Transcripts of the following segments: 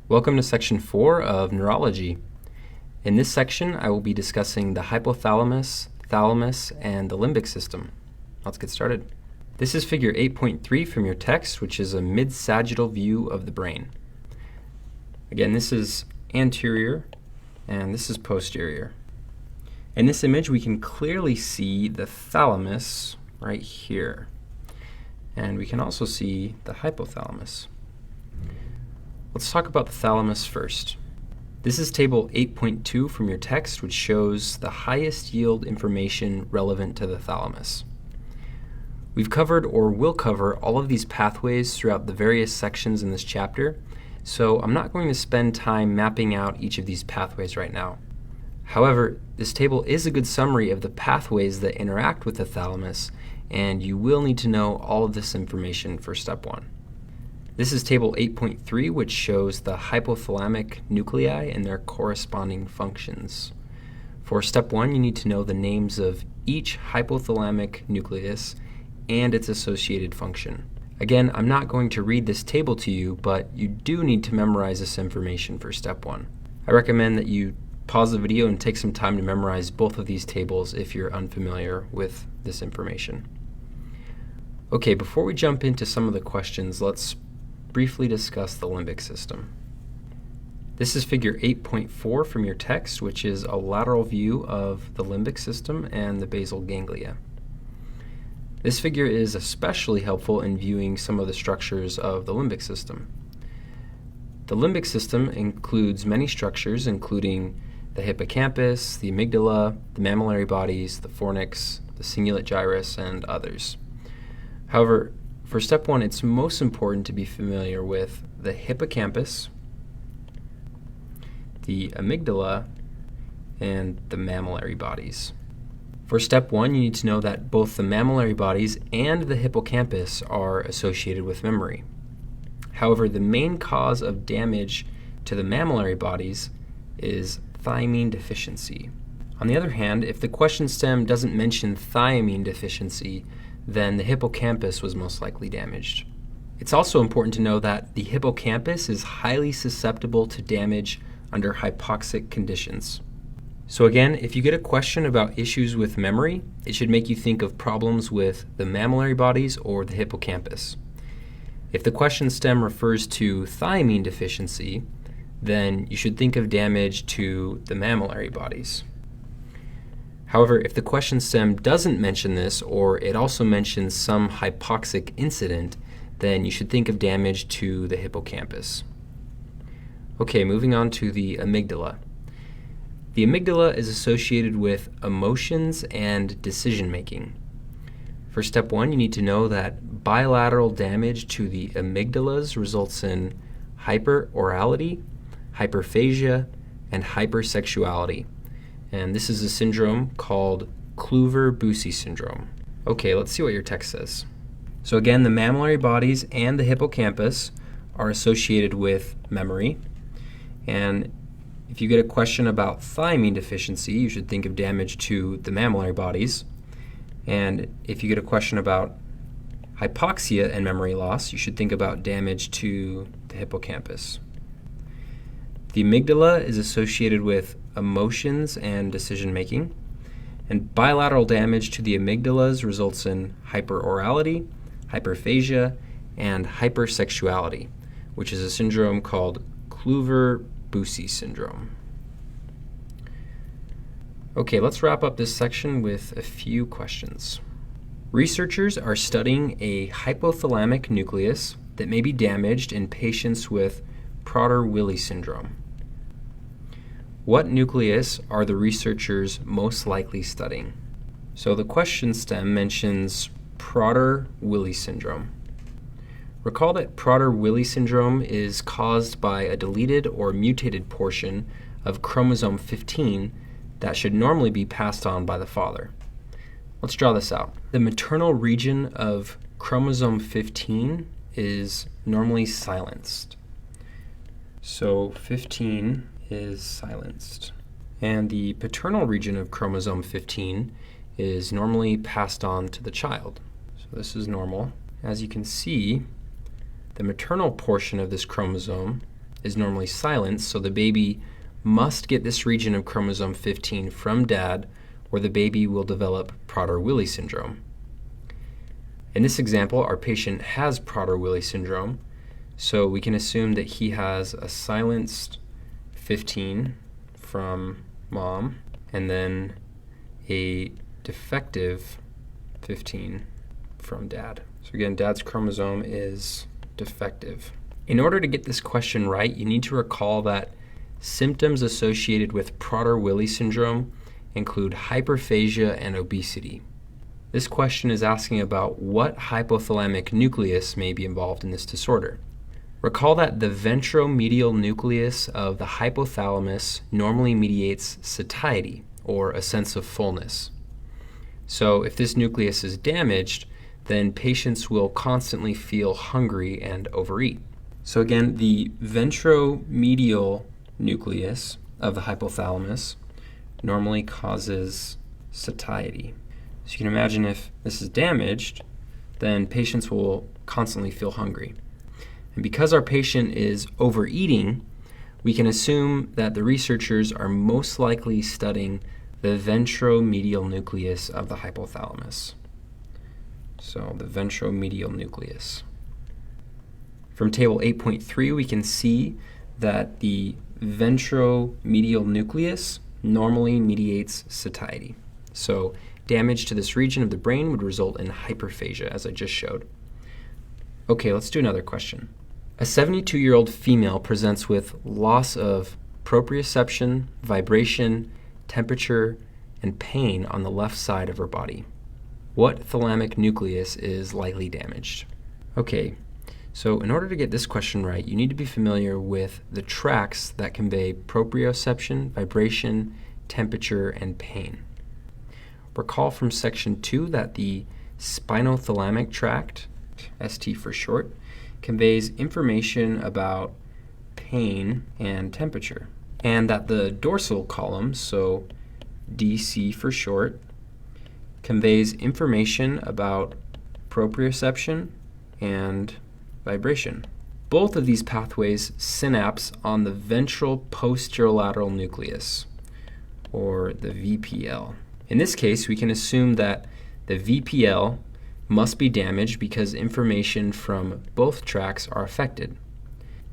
Welcome to Section 4 of Neurology. In this section, I will be discussing the hypothalamus, thalamus, and the limbic system. Let's get started. This is figure 8.3 from your text, which is a mid-sagittal view of the brain. Again, this is anterior, and this is posterior. In this image, we can clearly see the thalamus right here. And we can also see the hypothalamus. Let's talk about the thalamus first. This is table 8.2 from your text, which shows the highest yield information relevant to the thalamus. We've covered or will cover all of these pathways throughout the various sections in this chapter, so I'm not going to spend time mapping out each of these pathways right now. However, this table is a good summary of the pathways that interact with the thalamus, and you will need to know all of this information for step 1. This is table 8.3, which shows the hypothalamic nuclei and their corresponding functions. For step 1, you need to know the names of each hypothalamic nucleus and its associated function. Again, I'm not going to read this table to you, but you do need to memorize this information for step 1. I recommend that you pause the video and take some time to memorize both of these tables if you're unfamiliar with this information. Okay, before we jump into some of the questions, let's briefly discuss the limbic system. This is figure 8.4 from your text, which is a lateral view of the limbic system and the basal ganglia. This figure is especially helpful in viewing some of the structures of the limbic system. The limbic system includes many structures, including the hippocampus, the amygdala, the mammillary bodies, the fornix, the cingulate gyrus, and others. However, for step 1, it's most important to be familiar with the hippocampus, the amygdala, and the mammillary bodies. For step 1, you need to know that both the mammillary bodies and the hippocampus are associated with memory. However, the main cause of damage to the mammillary bodies is thiamine deficiency. On the other hand, if the question stem doesn't mention thiamine deficiency, then the hippocampus was most likely damaged. It's also important to know that the hippocampus is highly susceptible to damage under hypoxic conditions. So again, if you get a question about issues with memory, it should make you think of problems with the mammillary bodies or the hippocampus. If the question stem refers to thiamine deficiency, then you should think of damage to the mammillary bodies. However, if the question stem doesn't mention this, or it also mentions some hypoxic incident, then you should think of damage to the hippocampus. Okay, moving on to the amygdala. The amygdala is associated with emotions and decision-making. For step 1, you need to know that bilateral damage to the amygdalas results in hyperorality, hyperphagia, and hypersexuality. And this is a syndrome called Kluver-Bucy syndrome. Okay, let's see what your text says. So again, the mammillary bodies and the hippocampus are associated with memory. And if you get a question about thiamine deficiency, you should think of damage to the mammillary bodies. And if you get a question about hypoxia and memory loss, you should think about damage to the hippocampus. The amygdala is associated with emotions and decision-making, and bilateral damage to the amygdalas results in hyperorality, hyperphagia, and hypersexuality, which is a syndrome called Kluver-Bucy syndrome. Okay, let's wrap up this section with a few questions. Researchers are studying a hypothalamic nucleus that may be damaged in patients with Prader-Willi syndrome. What nucleus are the researchers most likely studying? So the question stem mentions Prader-Willi syndrome. Recall that Prader-Willi syndrome is caused by a deleted or mutated portion of chromosome 15 that should normally be passed on by the father. Let's draw this out. The maternal region of chromosome 15 is normally silenced. So 15 is silenced. And the paternal region of chromosome 15 is normally passed on to the child. So this is normal. As you can see, the maternal portion of this chromosome is normally silenced, so the baby must get this region of chromosome 15 from dad, or the baby will develop Prader-Willi syndrome. In this example, our patient has Prader-Willi syndrome, so we can assume that he has a silenced 15 from mom, and then a defective 15 from dad. So again, dad's chromosome is defective. In order to get this question right, you need to recall that symptoms associated with Prader-Willi syndrome include hyperphagia and obesity. This question is asking about what hypothalamic nucleus may be involved in this disorder. Recall that the ventromedial nucleus of the hypothalamus normally mediates satiety, or a sense of fullness. So if this nucleus is damaged, then patients will constantly feel hungry and overeat. So again, the ventromedial nucleus of the hypothalamus normally causes satiety. So you can imagine if this is damaged, then patients will constantly feel hungry. And because our patient is overeating, we can assume that the researchers are most likely studying the ventromedial nucleus of the hypothalamus. So the ventromedial nucleus. From table 8.3, we can see that the ventromedial nucleus normally mediates satiety. So damage to this region of the brain would result in hyperphagia, as I just showed. Okay, let's do another question. A 72-year-old female presents with loss of proprioception, vibration, temperature, and pain on the left side of her body. What thalamic nucleus is likely damaged? Okay, so in order to get this question right, you need to be familiar with the tracts that convey proprioception, vibration, temperature, and pain. Recall from section 2 that the spinothalamic tract, ST for short, conveys information about pain and temperature, and that the dorsal column, so DC for short, conveys information about proprioception and vibration. Both of these pathways synapse on the ventral posterolateral nucleus, or the VPL. In this case, we can assume that the VPL must be damaged because information from both tracts are affected.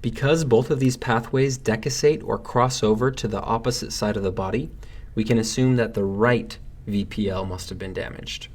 Because both of these pathways decussate or cross over to the opposite side of the body, we can assume that the right VPL must have been damaged.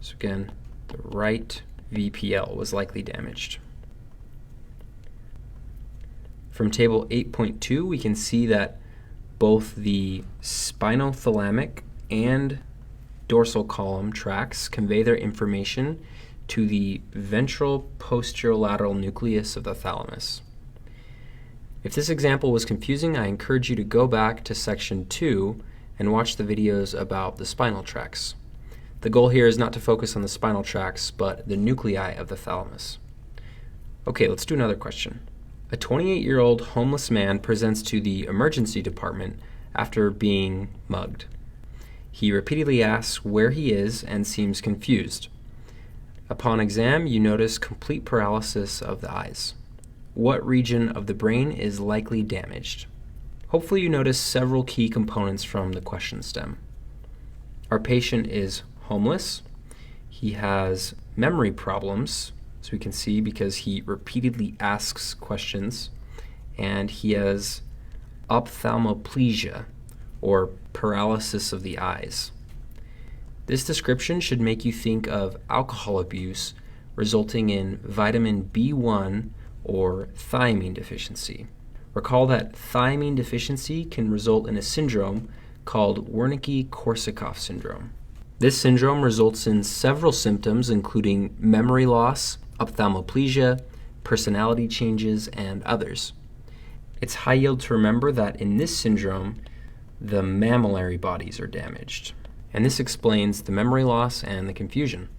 So again, the right VPL was likely damaged. From table 8.2, we can see that both the spinothalamic and dorsal column tracts convey their information to the ventral posterolateral nucleus of the thalamus. If this example was confusing, I encourage you to go back to section 2 and watch the videos about the spinal tracts. The goal here is not to focus on the spinal tracts, but the nuclei of the thalamus. Okay, let's do another question. A 28-year-old homeless man presents to the emergency department after being mugged. He repeatedly asks where he is and seems confused. Upon exam, you notice complete paralysis of the eyes. What region of the brain is likely damaged? Hopefully you notice several key components from the question stem. Our patient is homeless. He has memory problems, as we can see, because he repeatedly asks questions, and he has ophthalmoplegia, or paralysis of the eyes. This description should make you think of alcohol abuse resulting in vitamin B1 or thiamine deficiency. Recall that thiamine deficiency can result in a syndrome called Wernicke-Korsakoff syndrome. This syndrome results in several symptoms including memory loss, ophthalmoplegia, personality changes, and others. It's high yield to remember that in this syndrome, the mammillary bodies are damaged. And this explains the memory loss and the confusion.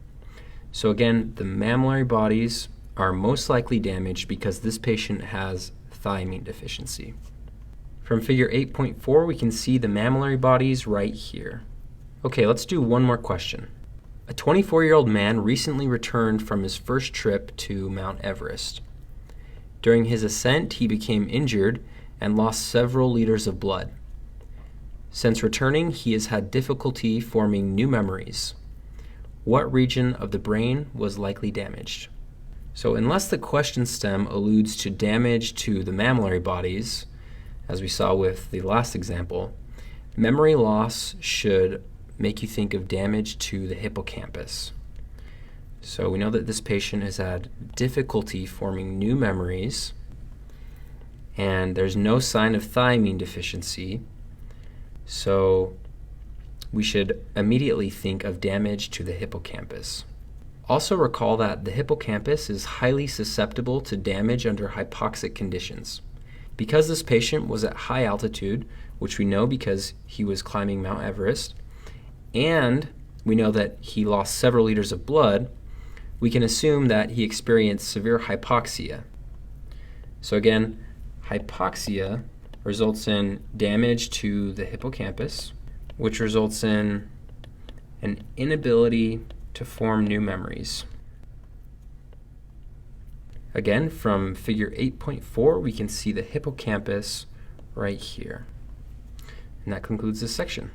So again, the mammillary bodies are most likely damaged because this patient has thiamine deficiency. From figure 8.4, we can see the mammillary bodies right here. Okay, let's do one more question. A 24-year-old man recently returned from his first trip to Mount Everest. During his ascent, he became injured and lost several liters of blood. Since returning, he has had difficulty forming new memories. What region of the brain was likely damaged? So unless the question stem alludes to damage to the mammillary bodies, as we saw with the last example, memory loss should make you think of damage to the hippocampus. So we know that this patient has had difficulty forming new memories, and there's no sign of thiamine deficiency, so we should immediately think of damage to the hippocampus. Also recall that the hippocampus is highly susceptible to damage under hypoxic conditions. Because this patient was at high altitude, which we know because he was climbing Mount Everest, and we know that he lost several liters of blood, we can assume that he experienced severe hypoxia. So again, hypoxia results in damage to the hippocampus, which results in an inability to form new memories. Again, from figure 8.4, we can see the hippocampus right here. And that concludes this section.